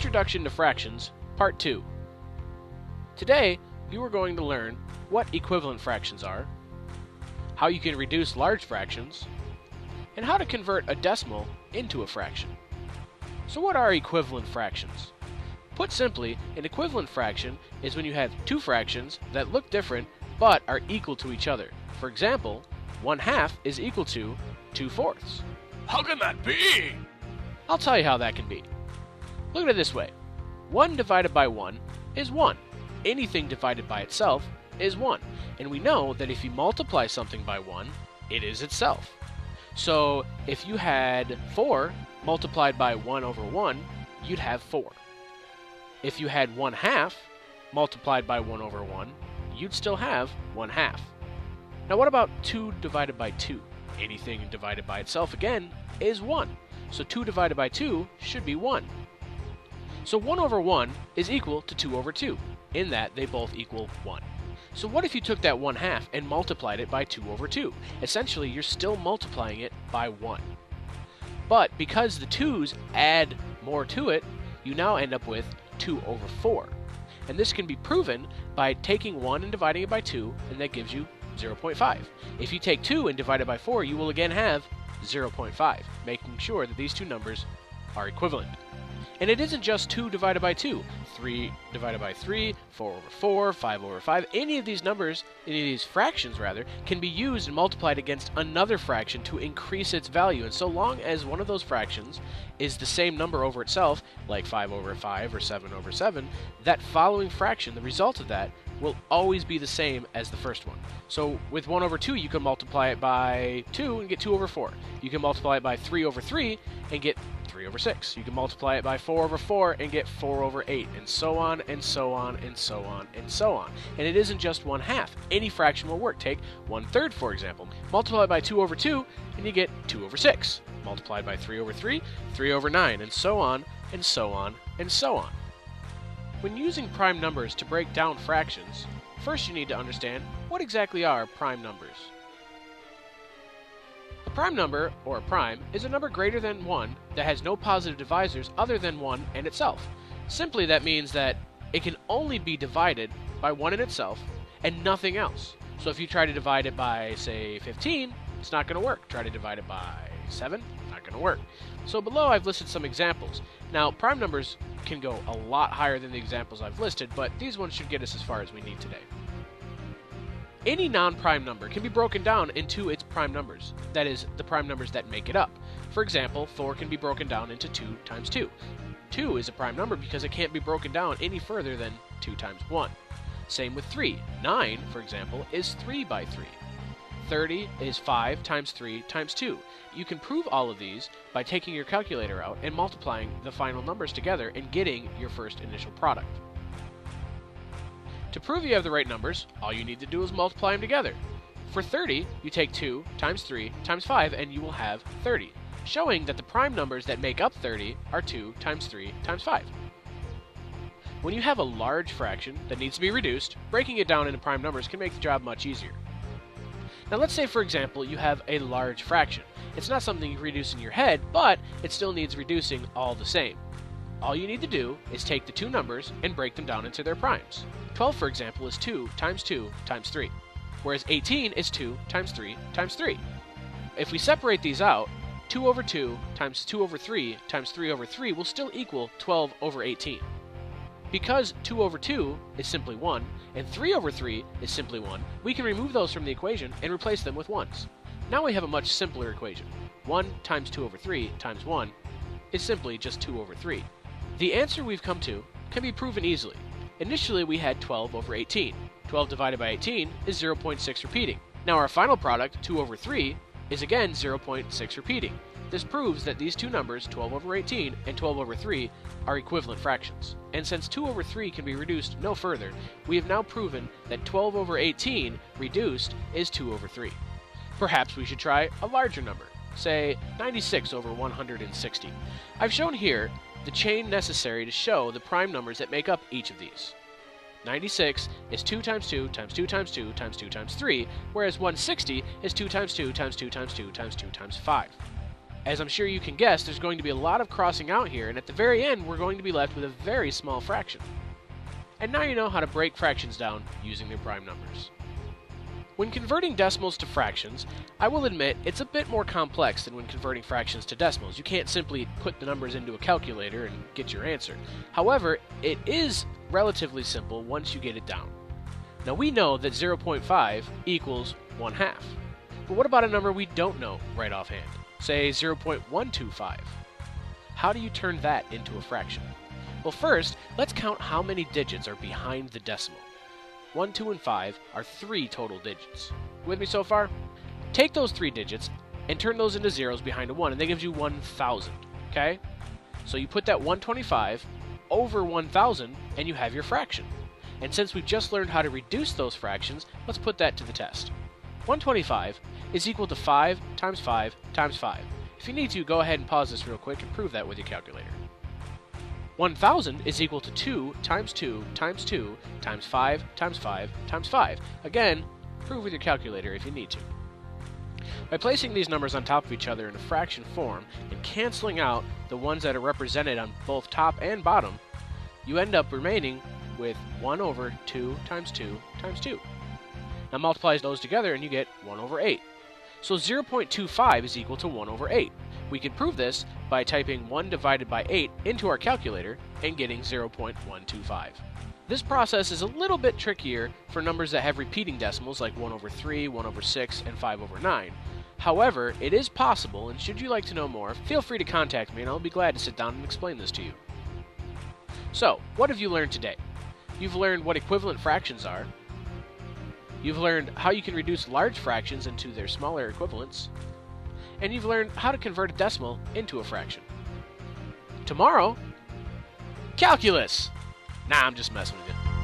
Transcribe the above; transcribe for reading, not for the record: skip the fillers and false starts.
Introduction to Fractions, Part 2. Today, you are going to learn what equivalent fractions are, how you can reduce large fractions, and how to convert a decimal into a fraction. So what are equivalent fractions? Put simply, an equivalent fraction is when you have two fractions that look different but are equal to each other. For example, 1/2 is equal to 2/4. How can that be? I'll tell you how that can be. Look at it this way. 1 divided by 1 is 1. Anything divided by itself is 1. And we know that if you multiply something by 1, it is itself. So if you had 4 multiplied by 1 over 1, you'd have 4. If you had 1/2 multiplied by 1 over 1, you'd still have 1/2. Now what about 2 divided by 2? Anything divided by itself, again, is 1. So 2 divided by 2 should be 1. So 1 over 1 is equal to 2 over 2, in that they both equal 1. So what if you took that 1/2 and multiplied it by 2 over 2? Essentially, you're still multiplying it by 1. But because the 2's add more to it, you now end up with 2 over 4. And this can be proven by taking 1 and dividing it by 2, and that gives you 0.5. If you take 2 and divide it by 4, you will again have 0.5, making sure that these two numbers are equivalent. And it isn't just 2 divided by 2, 3 divided by 3, 4 over 4, 5 over 5. Any of these numbers, any of these fractions rather, can be used and multiplied against another fraction to increase its value. And so long as one of those fractions is the same number over itself, like 5 over 5 or 7 over 7, that following fraction, the result of that, will always be the same as the first one. So with 1 over 2, you can multiply it by 2 and get 2 over 4. You can multiply it by 3 over 3 and get 3 over 6. You can multiply it by 4 over 4 and get 4 over 8, and so on, and so on, and so on, and so on. And it isn't just 1/2. Any fraction will work. Take 1/3, for example. Multiply by 2 over 2, and you get 2 over 6. Multiplied by 3 over 3, 3 over 9, and so on, and so on, and so on. When using prime numbers to break down fractions, first you need to understand what exactly are prime numbers. A prime number, or a prime, is a number greater than 1 that has no positive divisors other than 1 and itself. Simply that means that it can only be divided by 1 in itself and nothing else. So if you try to divide it by, say, 15, it's not going to work. Try to divide it by 7, not going to work. So below I've listed some examples. Now prime numbers can go a lot higher than the examples I've listed, but these ones should get us as far as we need today. Any non-prime number can be broken down into its prime numbers, that is, the prime numbers that make it up. For example, 4 can be broken down into 2 times 2. 2 is a prime number because it can't be broken down any further than 2 times 1. Same with 3. 9, for example, is 3 by 3. 30 is 5 times 3 times 2. You can prove all of these by taking your calculator out and multiplying the final numbers together and getting your first initial product. To prove you have the right numbers, all you need to do is multiply them together. For 30, you take 2 times 3 times 5 and you will have 30, showing that the prime numbers that make up 30 are 2 times 3 times 5. When you have a large fraction that needs to be reduced, breaking it down into prime numbers can make the job much easier. Now let's say, for example, you have a large fraction. It's not something you reduce in your head, but it still needs reducing all the same. All you need to do is take the two numbers and break them down into their primes. 12, for example, is 2 times 2 times 3, whereas 18 is 2 times 3 times 3. If we separate these out, 2 over 2 times 2 over 3 times 3 over 3 will still equal 12 over 18. Because 2 over 2 is simply 1, and 3 over 3 is simply 1, we can remove those from the equation and replace them with 1's. Now we have a much simpler equation. 1 times 2 over 3 times 1 is simply just 2 over 3. The answer we've come to can be proven easily. Initially we had 12 over 18. 12 divided by 18 is 0.6 repeating. Now our final product, 2 over 3, is again 0.6 repeating. This proves that these two numbers, 12 over 18 and 12 over 3, are equivalent fractions. And since 2 over 3 can be reduced no further, we have now proven that 12 over 18 reduced is 2 over 3. Perhaps we should try a larger number, say 96 over 160. I've shown here the chain necessary to show the prime numbers that make up each of these. 96 is 2 times 2 times 2 times 2 times 2 times 3, whereas 160 is 2 times 2 times 2 times 2 times 2 times 5. As I'm sure you can guess, there's going to be a lot of crossing out here, and at the very end, we're going to be left with a very small fraction. And now you know how to break fractions down using their prime numbers. When converting decimals to fractions, I will admit it's a bit more complex than when converting fractions to decimals. You can't simply put the numbers into a calculator and get your answer. However, it is relatively simple once you get it down. Now we know that 0.5 equals 1/2. But what about a number we don't know right offhand? Say 0.125. How do you turn that into a fraction? Well, first, let's count how many digits are behind the decimal. 1, 2, and 5 are 3 total digits. With me so far? Take those 3 digits and turn those into zeros behind a 1, and that gives you 1,000, okay? So you put that 125 over 1,000, and you have your fraction. And since we've just learned how to reduce those fractions, let's put that to the test. 125 is equal to 5 times 5 times 5. If you need to, go ahead and pause this real quick and prove that with your calculator. 1,000 is equal to 2 times 2 times 2 times 5 times 5 times 5. Again, prove with your calculator if you need to. By placing these numbers on top of each other in a fraction form and canceling out the ones that are represented on both top and bottom, you end up remaining with 1 over 2 times 2 times 2. Now multiply those together and you get 1 over 8. So 0.25 is equal to 1 over 8. We can prove this by typing 1 divided by 8 into our calculator and getting 0.125. This process is a little bit trickier for numbers that have repeating decimals like 1 over 3, 1 over 6, and 5 over 9. However, it is possible, and should you like to know more, feel free to contact me and I'll be glad to sit down and explain this to you. So, what have you learned today? You've learned what equivalent fractions are. You've learned how you can reduce large fractions into their smaller equivalents. And you've learned how to convert a decimal into a fraction. Tomorrow, calculus! Nah, I'm just messing with you.